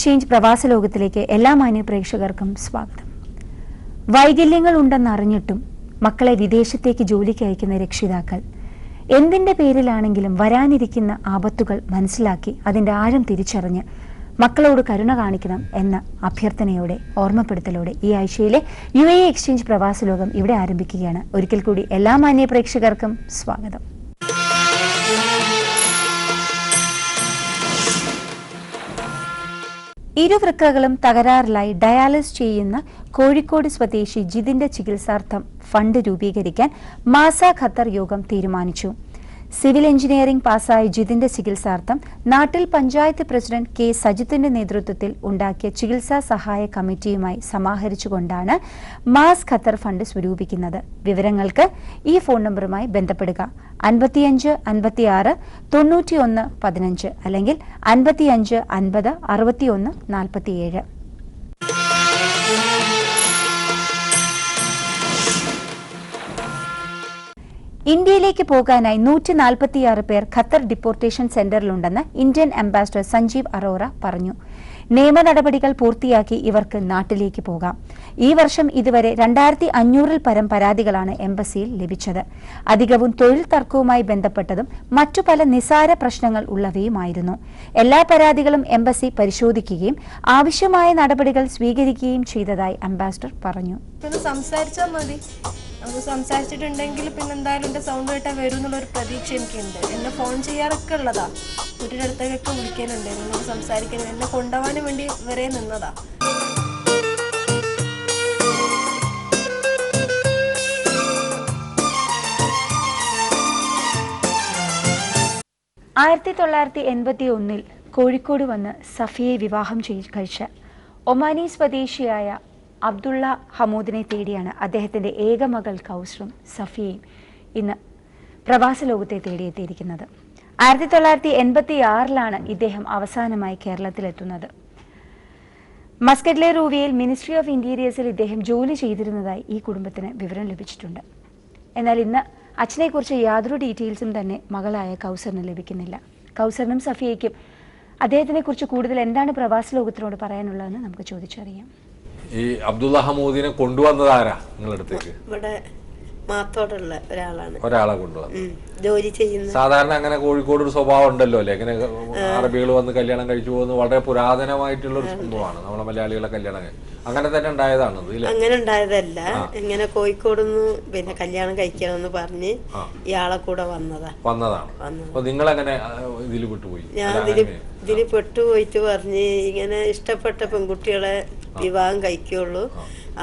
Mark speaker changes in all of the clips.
Speaker 1: Exchange പ്രവാസ ലോകത്തിലേക്ക് എല്ലാ മാന്യ പ്രേക്ഷകർക്കും സ്വാഗതം. വൈകല്യങ്ങൾ ഉണ്ടെന്നറിഞ്ഞിട്ടും മക്കളെ വിദേശത്തേക്ക് ജോലിക്ക് അയക്കുന്ന രക്ഷിതാക്കൾ എന്തിന്റെ പേരിലാണെങ്കിലും വരാനിരിക്കുന്ന ആപത്തുകൾ മനസ്സിലാക്കി അതിന്റെ ആഴം തിരിച്ചറിഞ്ഞ് മക്കളോട് കരുണ കാണിക്കണം എന്ന അഭ്യർത്ഥനയോടെ ഓർമ്മപ്പെടുത്തലോടെ ഈ ആഴ്ചയിലെ UAE എക്സ്ചേഞ്ച് പ്രവാസ ലോകം ഇവിടെ ആരംഭിക്കുകയാണ്. ഒരിക്കൽ കൂടി എല്ലാ മാന്യ പ്രേക്ഷകർക്കും സ്വാഗതം. ഇരുവൃക്കകളും തകരാറിലായി ഡയാലിസ് ചെയ്യുന്ന കോഴിക്കോട് സ്വദേശി ജിതിന്റെ ചികിത്സാർത്ഥം ഫണ്ട് രൂപീകരിക്കാൻ മാസ ഖത്തർ യോഗം തീരുമാനിച്ചു. സിവിൽ എഞ്ചിനീയറിംഗ് പാസ്സായ ജിതിന്റെ ചികിത്സാർത്ഥം നാട്ടിൽ പഞ്ചായത്ത് പ്രസിഡന്റ് കെ സജിത്തിന്റെ നേതൃത്വത്തിൽ ഉണ്ടാക്കിയ ചികിത്സാ സഹായ കമ്മിറ്റിയുമായി സമാഹരിച്ചുകൊണ്ടാണ് മാസ് ഖത്തർ ഫണ്ട് സ്വരൂപിക്കുന്നത്. വിവരങ്ങൾക്ക് ഈ ഫോൺ നമ്പറുമായി ബന്ധപ്പെടുക 55 56 91 15 അല്ലെങ്കിൽ 55 50 61 47. ഇന്ത്യയിലേക്ക് പോകാനായി 146 പേർ ഖത്തർ ഡിപ്പോർട്ടേഷൻ സെന്ററിലുണ്ടെന്ന് ഇന്ത്യൻ അംബാസഡർ സഞ്ജീവ് അറോറ പറഞ്ഞു. നിയമ നടപടികൾ പൂർത്തിയാക്കി ഇവർക്ക് നാട്ടിലേക്ക് പോകാം. ഈ വർഷം ഇതുവരെ 2500-ൽ പരം പരാതികളാണ് എംബസിയിൽ ലഭിച്ചത്. അധികവും തൊഴിൽ തർക്കവുമായി ബന്ധപ്പെട്ടതും മറ്റു പല നിസാര പ്രശ്നങ്ങൾ ഉള്ളവയുമായിരുന്നു. എല്ലാ പരാതികളും എംബസി പരിശോധിക്കുകയും ആവശ്യമായ നടപടികൾ സ്വീകരിക്കുകയും ചെയ്തതായി അംബാസഡർ പറഞ്ഞു.
Speaker 2: സംസാരിച്ചിട്ടുണ്ടെങ്കിൽ പിന്നെ എന്തായാലും എന്റെ സൗണ്ട് കേട്ടാൽ വരും എന്നുള്ളൊരു പ്രതീക്ഷ എനിക്കുണ്ട്. എന്നെ ഫോൺ ചെയ്യാറൊക്കെ ഉള്ളതാ, വീട്ടിൻ്റെ അടുത്തേക്കൊക്കെ വിളിക്കലുണ്ട്, നിങ്ങൾ സംസാരിക്കാൻ എന്നെ കൊണ്ടുപോകാനും വേണ്ടി വരെ നിന്നതാ.
Speaker 1: ആയിരത്തി 1981 കോഴിക്കോട് വന്ന് സഫിയെ വിവാഹം കഴിച്ച ഒമാനി സ്വദേശിയായ അബ്ദുള്ള ഹമൂദിനെ തേടിയാണ് അദ്ദേഹത്തിന്റെ ഏക മകൾ കൗസറും സഫിയയും ഇന്ന് പ്രവാസ ലോകത്തെ തേടിയെത്തിയിരിക്കുന്നത്. 1986-ലാണ് ഇദ്ദേഹം അവസാനമായി കേരളത്തിലെത്തുന്നത്. മസ്കറ്റിലെ റൂവിയയിൽ മിനിസ്ട്രി ഓഫ് ഇന്റീരിയേഴ്സിൽ ഇദ്ദേഹം ജോലി ചെയ്തിരുന്നതായി ഈ കുടുംബത്തിന് വിവരം ലഭിച്ചിട്ടുണ്ട്. എന്നാൽ ഇന്ന് അച്ഛനെക്കുറിച്ച് യാതൊരു ഡീറ്റെയിൽസും തന്നെ മകളായ കൗസറിന് ലഭിക്കുന്നില്ല. കൗസറിനും സഫിയയ്ക്കും അദ്ദേഹത്തിനെ കുറിച്ച് കൂടുതൽ എന്താണ് പ്രവാസ ലോകത്തിനോട് പറയാനുള്ളതെന്ന് നമുക്ക് ചോദിച്ചറിയാം.
Speaker 3: ഈ അബ്ദുള്ള ഹമൂദിനെ കൊണ്ടുവന്നത് ആരാ നിങ്ങളുടെ അടുത്തേക്ക്?
Speaker 2: ഇവിടെ മാത്തോടുള്ള
Speaker 3: ഒരാളെ കൊണ്ടുവന്നു
Speaker 2: ജോലി ചെയ്യുന്ന.
Speaker 3: സാധാരണ അങ്ങനെ കോഴിക്കോട് ഒരു സ്വഭാവം ഉണ്ടല്ലോ അല്ലെ, ഇങ്ങനെ അറബികൾ വന്ന് കല്യാണം കഴിച്ചു പോകുന്നത് വളരെ പുരാതനമായിട്ടുള്ള ഒരു സംഭവമാണ്. നമ്മളെ മലയാളികളെ കല്യാണം അങ്ങനെ തന്നെ ഉണ്ടായതാണ്.
Speaker 2: അങ്ങനെ ഉണ്ടായതല്ല, ഇങ്ങനെ കോഴിക്കോടുന്ന് പിന്നെ കല്യാണം കഴിക്കണമെന്ന് പറഞ്ഞ് ഇയാളെ കൂടെ വന്നതാണ്. അപ്പൊ നിങ്ങൾ എങ്ങനെ ഇതിൽ പെട്ടുപോയി? ഞാൻ ഇതില് പെട്ടുപോയിട്ട് പറഞ്ഞ് ഇങ്ങനെ ഇഷ്ടപ്പെട്ട പെൺകുട്ടികളെ വിവാഹം കഴിക്കുള്ളൂ,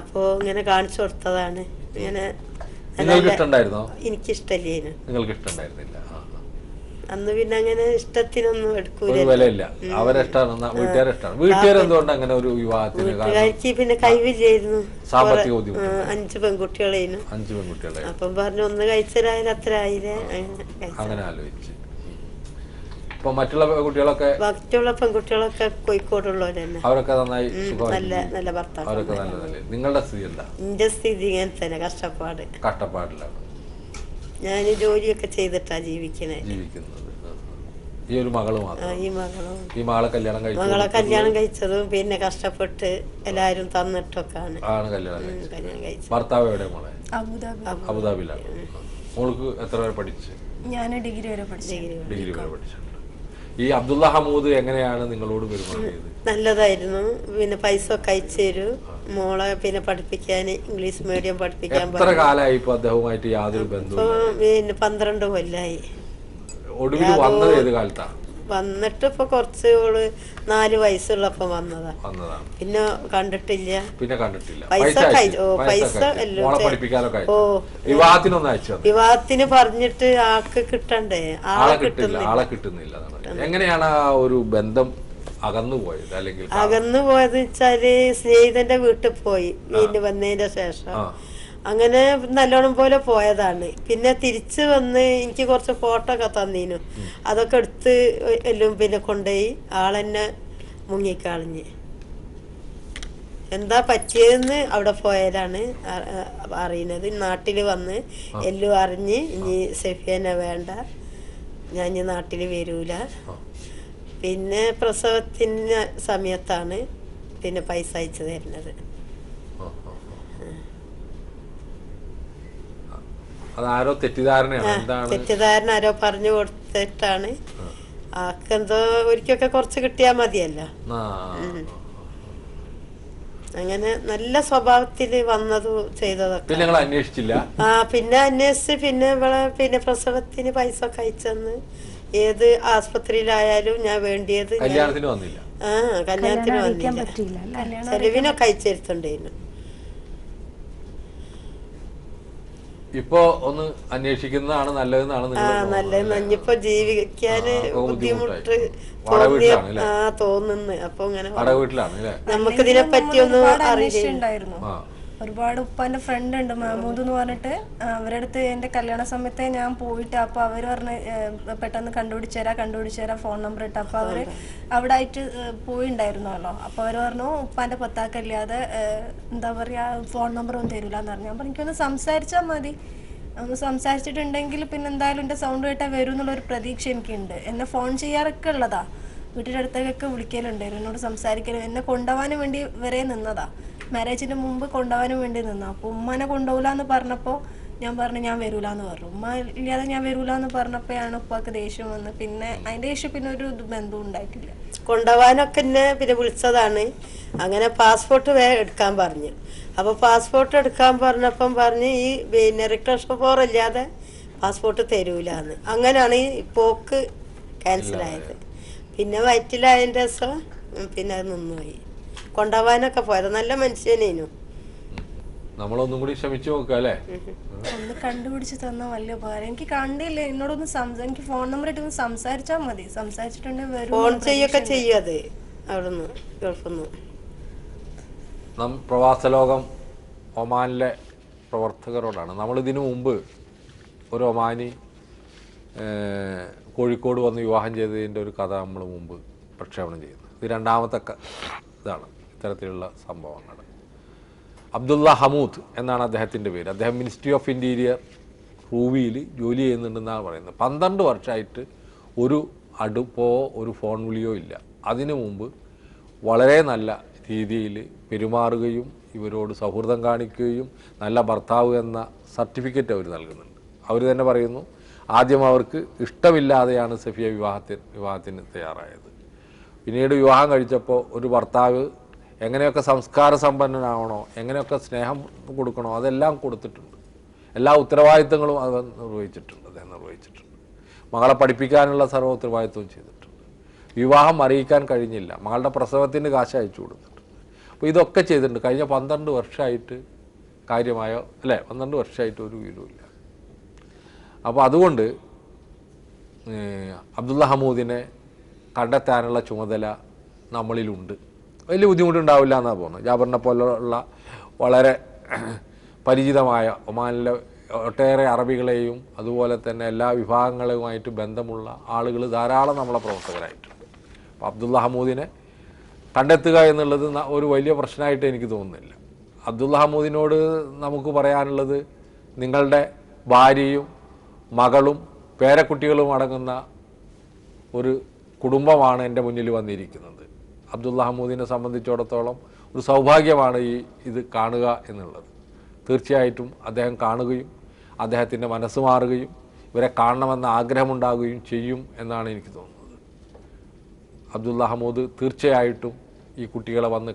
Speaker 2: അപ്പോ ഇങ്ങനെ കാണിച്ചു കൊടുത്തതാണ്. ഇങ്ങനെ എനിക്കിഷ്ടല്ലേനു, അന്ന് പിന്നെ അങ്ങനെ ഇഷ്ടത്തിനൊന്നും എടുക്കൂല. വീട്ടുകാർക്ക് പിന്നെ കഴിവില്ലായിരുന്നു, 5 പെൺകുട്ടികളേനു. അപ്പം പറഞ്ഞു ഒന്ന് കഴിച്ചാലും അത്ര ആയില്ലേ, അങ്ങനെ ആലോചിച്ചു.
Speaker 3: മറ്റുള്ള
Speaker 2: പെൺകുട്ടികളൊക്കെ കോഴിക്കോടുള്ളവരന്നെ,
Speaker 3: അവരൊക്കെ നന്നായി
Speaker 2: നല്ല ഭർത്താവ്.
Speaker 3: നിങ്ങളുടെ സ്ഥിതി എന്താ?
Speaker 2: എന്റെ സ്ഥിതി ഇങ്ങനെ തന്നെ, കഷ്ടപ്പാടിലാണ്. ഞാൻ ജോലിയൊക്കെ ചെയ്തിട്ടാ ജീവിക്കുന്നത്.
Speaker 3: ഈ ഒരു മകള്
Speaker 2: ഈ മകളെ കല്യാണം കഴിച്ചതും പിന്നെ കഷ്ടപ്പെട്ട് എല്ലാരും തന്നിട്ടൊക്കെയാണ്
Speaker 3: കല്യാണം കഴിച്ചത്. ഭർത്താവ് എവിടെ? മോളെ അബുദാബിയിലാണ്. മോൾക്ക് എത്ര വരെ പഠിച്ചു?
Speaker 2: ഞാൻ ഡിഗ്രി വരെ
Speaker 3: പഠിച്ചു. ഈ അബ്ദുള്ള ഹമൂദ് എങ്ങനെയാണ് നിങ്ങളോട് പെരുമാറിയത്?
Speaker 2: നല്ലതായിരുന്നു. പിന്നെ പൈസ ഒക്കെ അയച്ചു തരും. മോളെ പിന്നെ പഠിപ്പിക്കാൻ ഇംഗ്ലീഷ് മീഡിയം പഠിപ്പിക്കാൻ.
Speaker 3: എത്ര കാലമായി ഇപ്പൊ അദ്ദേഹവുമായിട്ട് യാതൊരു ബന്ധവും?
Speaker 2: പിന്നെ 12 കൊല്ലായി.
Speaker 3: ഒടുവിൽ വന്നത് ഏത് കാലത്താ?
Speaker 2: വന്നിട്ട് ഇപ്പൊ കുറച്ച് 4 വയസ്സുള്ളപ്പോ വന്നതാണ്. പിന്നെ കണ്ടിട്ടില്ല. വിവാഹത്തിന് പറഞ്ഞിട്ട് ആൾക്ക് കിട്ടണ്ടേ, ആളെ
Speaker 3: കിട്ടുന്നില്ല. എങ്ങനെയാണ് ആ ഒരു ബന്ധം അകന്നുപോയത്? അല്ലെങ്കിൽ
Speaker 2: അകന്നുപോയത് വെച്ചാല് സ്നേഹിതന്റെ വീട്ടിൽ പോയി വീണ്ടും വന്നതിന്റെ ശേഷം അങ്ങനെ നല്ലോണം പോലെ പോയതാണ്. പിന്നെ തിരിച്ചു വന്ന് എനിക്ക് കുറച്ച് ഫോട്ടോ ഒക്കെ തന്നീനു, അതൊക്കെ എടുത്ത് എല്ലാം പിന്നെ കൊണ്ടുപോയി ആളെന്നെ മുങ്ങിക്കളഞ്ഞ്. എന്താ പറ്റിയതെന്ന് അവിടെ പോയാലാണ് അറിയുന്നത്. നാട്ടിൽ വന്ന് എല്ലാം അറിഞ്ഞ് ഇനി സെഫിയനെ വേണ്ട, ഞാൻ ഇനി നാട്ടിൽ വരൂല, പിന്നെ പ്രസവത്തിന് സമയത്താണ് പിന്നെ പൈസ അയച്ചു തരുന്നത്.
Speaker 3: അതാരോ തെറ്റിദ്ധാരണയാണ്. എന്താണ്
Speaker 2: തെറ്റിദ്ധാരണ ആരോ പറഞ്ഞു കൊടുത്തിട്ടാണ്. ആക്കെന്തോ ഒരിക്കൊക്കെ കുറച്ച് കിട്ടിയാ മതിയല്ലോ. അങ്ങനെ നല്ല സ്വഭാവത്തില് വന്നതു ചെയ്തതൊക്കെ.
Speaker 3: പിന്നെ നിങ്ങൾ അന്വേഷിച്ചില്ല?
Speaker 2: പിന്നെ അന്വേഷിച്ച് പിന്നെ ഇവിടെ പിന്നെ പ്രസവത്തിന് പൈസ ഒക്കെ അയച്ചെന്ന് ഏത് ആസ്പത്രിയിലായാലും ഞാൻ വേണ്ടിയത്
Speaker 3: കല്യാണത്തിന് വന്നില്ല.
Speaker 2: കല്യാണത്തിന് വന്നില്ല, ചെലവിനൊക്കെ അയച്ചെടുത്തുണ്ടായിരുന്നു.
Speaker 3: ഇപ്പൊ ഒന്ന് അന്വേഷിക്കുന്നതാണ് നല്ലതെന്നാണ്
Speaker 2: നല്ലത്. ഇനിയിപ്പോ ജീവിക്കാന് ബുദ്ധിമുട്ട് തോന്നുന്നു. അപ്പൊ ഇങ്ങനെ നമുക്ക് ഇതിനെ പറ്റി ഒന്നും അറിയില്ലായിരുന്നു.
Speaker 4: ഒരുപാട് ഉപ്പാന്റെ ഫ്രണ്ട് ഉണ്ട് മഹമ്മൂദ് എന്ന് പറഞ്ഞിട്ട്, അവരുടെ അടുത്ത് എന്റെ കല്യാണ സമയത്തെ ഞാൻ പോയിട്ട്, അപ്പൊ അവര് പറഞ്ഞ് പെട്ടെന്ന് കണ്ടുപിടിച്ചേരാ ഫോൺ നമ്പർ ഇട്ട്. അപ്പൊ അവര് അവിടെ ആയിട്ട് പോയിണ്ടായിരുന്നല്ലോ. അപ്പൊ അവര് പറഞ്ഞു ഉപ്പാന്റെ പത്താക്കല്ലാതെ എന്താ പറയാ ഫോൺ നമ്പർ ഒന്നും തരൂലെന്ന് പറഞ്ഞു. ഞാൻ പറഞ്ഞു എനിക്കൊന്ന് സംസാരിച്ചാൽ മതി, ഒന്ന് സംസാരിച്ചിട്ടുണ്ടെങ്കിൽ പിന്നെ എന്തായാലും എന്റെ സൗണ്ട് കേട്ടാൽ വരും എന്നുള്ളൊരു പ്രതീക്ഷ എനിക്കുണ്ട്. എന്നെ ഫോൺ ചെയ്യാറൊക്കെ ഉള്ളതാ, വീട്ടിൻ്റെ അടുത്തേക്കൊക്കെ വിളിക്കലുണ്ടായിരുന്നു, എന്നോട് സംസാരിക്കലും, എന്നെ കൊണ്ടുപോകാനും വേണ്ടി വരെ നിന്നതാ. മാരേജിന് മുമ്പ് കൊണ്ടുപോകാനും വേണ്ടി നിന്നു. അപ്പോൾ ഉമ്മനെ കൊണ്ടുപോകില്ലാന്ന് പറഞ്ഞപ്പോൾ ഞാൻ പറഞ്ഞു ഞാൻ വരൂലെന്ന് പറഞ്ഞു. ഉമ്മ ഇല്ലാതെ ഞാൻ വരൂലെന്ന് പറഞ്ഞപ്പോഴാണ് ഉപ്പാക്ക് ദേഷ്യം വന്ന്. പിന്നെ അതിൻ്റെ ശേഷം പിന്നെ ഒരു ബന്ധവും ഉണ്ടായിട്ടില്ല.
Speaker 2: കൊണ്ടുപോകാനൊക്കെ എന്നെ പിന്നെ വിളിച്ചതാണ്. അങ്ങനെ പാസ്പോർട്ട് എടുക്കാൻ പറഞ്ഞു. അപ്പോൾ പാസ്പോർട്ട് എടുക്കാൻ പറഞ്ഞപ്പം പറഞ്ഞ് ഈ പിന്നെ റിക്വസ്റ്റ് ഇല്ലാതെ പാസ്പോർട്ട് തരൂലെന്ന്. അങ്ങനെയാണ് ഈ പോക്ക് ക്യാൻസലായത്. പിന്നെ വയറ്റിലായതിൻ്റെ ദിവസം പിന്നെ അത് നിന്നുപോയി. കൊണ്ടുപോകാനൊക്കെ പോയത് നല്ല മനുഷ്യനേനു.
Speaker 3: നമ്മളൊന്നും കൂടി ശ്രമിച്ചു നോക്കാം അല്ലേ?
Speaker 4: ഒന്ന് കണ്ടുപിടിച്ച് തന്ന വലിയ ഉപകാരം. എനിക്ക് കണ്ടില്ല, എന്നോടൊന്ന് എനിക്ക് ഫോൺ നമ്പർ ഇട്ടൊന്ന് സംസാരിച്ചാൽ മതി. സംസാരിച്ചിട്ടുണ്ടെങ്കിൽ
Speaker 2: ഫോൺ ചെയ്യൊക്കെ ചെയ്യത് അവിടുന്ന് ഗൾഫിന്ന്.
Speaker 3: പ്രവാസ ലോകം ഒമാനിലെ പ്രവർത്തകരോടാണ്. നമ്മളിതിനു മുമ്പ് ഒരു ഒമാനി കോഴിക്കോട് വന്ന് വിവാഹം ചെയ്തതിൻ്റെ ഒരു കഥ നമ്മൾ മുമ്പ് പ്രക്ഷേപണം ചെയ്യുന്നത്. ഇത് രണ്ടാമത്തെ ഇതാണ് ഇത്തരത്തിലുള്ള സംഭവങ്ങൾ. അബ്ദുള്ള ഹമൂദ് എന്നാണ് അദ്ദേഹത്തിൻ്റെ പേര്. അദ്ദേഹം മിനിസ്ട്രി ഓഫ് ഇൻറ്റീരിയർ റൂവിയിൽ ജോലി ചെയ്യുന്നുണ്ടെന്നാണ് പറയുന്നത്. 12 വർഷമായിട്ട് ഒരു അടുപ്പോ ഒരു ഫോൺ വിളിയോ ഇല്ല. അതിനു മുമ്പ് വളരെ നല്ല രീതിയിൽ പെരുമാറുകയും ഇവരോട് സൗഹൃദം കാണിക്കുകയും നല്ല ഭർത്താവ് എന്ന സർട്ടിഫിക്കറ്റ് അവർ നൽകുന്നുണ്ട്. അവർ തന്നെ പറയുന്നു, ആദ്യം അവർക്ക് ഇഷ്ടമില്ലാതെയാണ് സഫിയ വിവാഹത്തിന് തയ്യാറായത്. പിന്നീട് വിവാഹം കഴിച്ചപ്പോൾ ഒരു ഭർത്താവ് എങ്ങനെയൊക്കെ സംസ്കാര സമ്പന്നനാവണോ, എങ്ങനെയൊക്കെ സ്നേഹം കൊടുക്കണോ, അതെല്ലാം കൊടുത്തിട്ടുണ്ട്. എല്ലാ ഉത്തരവാദിത്തങ്ങളും അത് അദ്ദേഹം നിർവഹിച്ചിട്ടുണ്ട്. മകളെ പഠിപ്പിക്കാനുള്ള സർവ്വ ഉത്തരവാദിത്വവും ചെയ്തിട്ടുണ്ട്. വിവാഹം അറിയിക്കാൻ കഴിഞ്ഞില്ല, മകളുടെ പ്രസവത്തിന് കാശ് അയച്ചു കൊടുത്തിട്ടുണ്ട്. അപ്പോൾ ഇതൊക്കെ ചെയ്തിട്ടുണ്ട്. കഴിഞ്ഞ 12 വർഷമായിട്ട് കാര്യമായോ അല്ലേ? 12 വർഷമായിട്ട് ഒരു വിവരമില്ല. അപ്പോൾ അതുകൊണ്ട് അബ്ദുള്ള ഹമൂദിനെ കണ്ടെത്താനുള്ള ചുമതല നമ്മളിലുണ്ട്. വലിയ ബുദ്ധിമുട്ടുണ്ടാവില്ല എന്നാണ് തോന്നുന്നത്. ജാബറിനെ പോലുള്ള വളരെ പരിചിതമായ ഒമാനിലെ ഒട്ടേറെ അറബികളെയും അതുപോലെ തന്നെ എല്ലാ വിഭാഗങ്ങളുമായിട്ട് ബന്ധമുള്ള ആളുകൾ ധാരാളം നമ്മളെ പ്രവർത്തകരായിട്ടുണ്ട്. അപ്പോൾ അബ്ദുള്ള ഹമൂദിനെ കണ്ടെത്തുക എന്നുള്ളത് ഒരു വലിയ പ്രശ്നമായിട്ട് എനിക്ക് തോന്നുന്നില്ല. അബ്ദുള്ള ഹമൂദിനോട് നമുക്ക് പറയാനുള്ളത്, നിങ്ങളുടെ ഭാര്യയും മകളും പേരക്കുട്ടികളും അടങ്ങുന്ന ഒരു കുടുംബമാണ് എൻ്റെ മുന്നിൽ വന്നിരിക്കുന്നത്. അബ്ദുള്ള ഹമൂദിനെ സംബന്ധിച്ചിടത്തോളം ഒരു സൗഭാഗ്യമാണ് ഇത് കാണുക എന്നുള്ളത്. തീർച്ചയായിട്ടും അദ്ദേഹം കാണുകയും അദ്ദേഹത്തിൻ്റെ മനസ്സ് മാറുകയും ഇവരെ കാണണമെന്ന ആഗ്രഹമുണ്ടാകുകയും ചെയ്യും എന്നാണ് എനിക്ക് തോന്നുന്നത്. അബ്ദുള്ള ഹമൂദ് തീർച്ചയായിട്ടും ഈ കുട്ടികളെ വന്ന്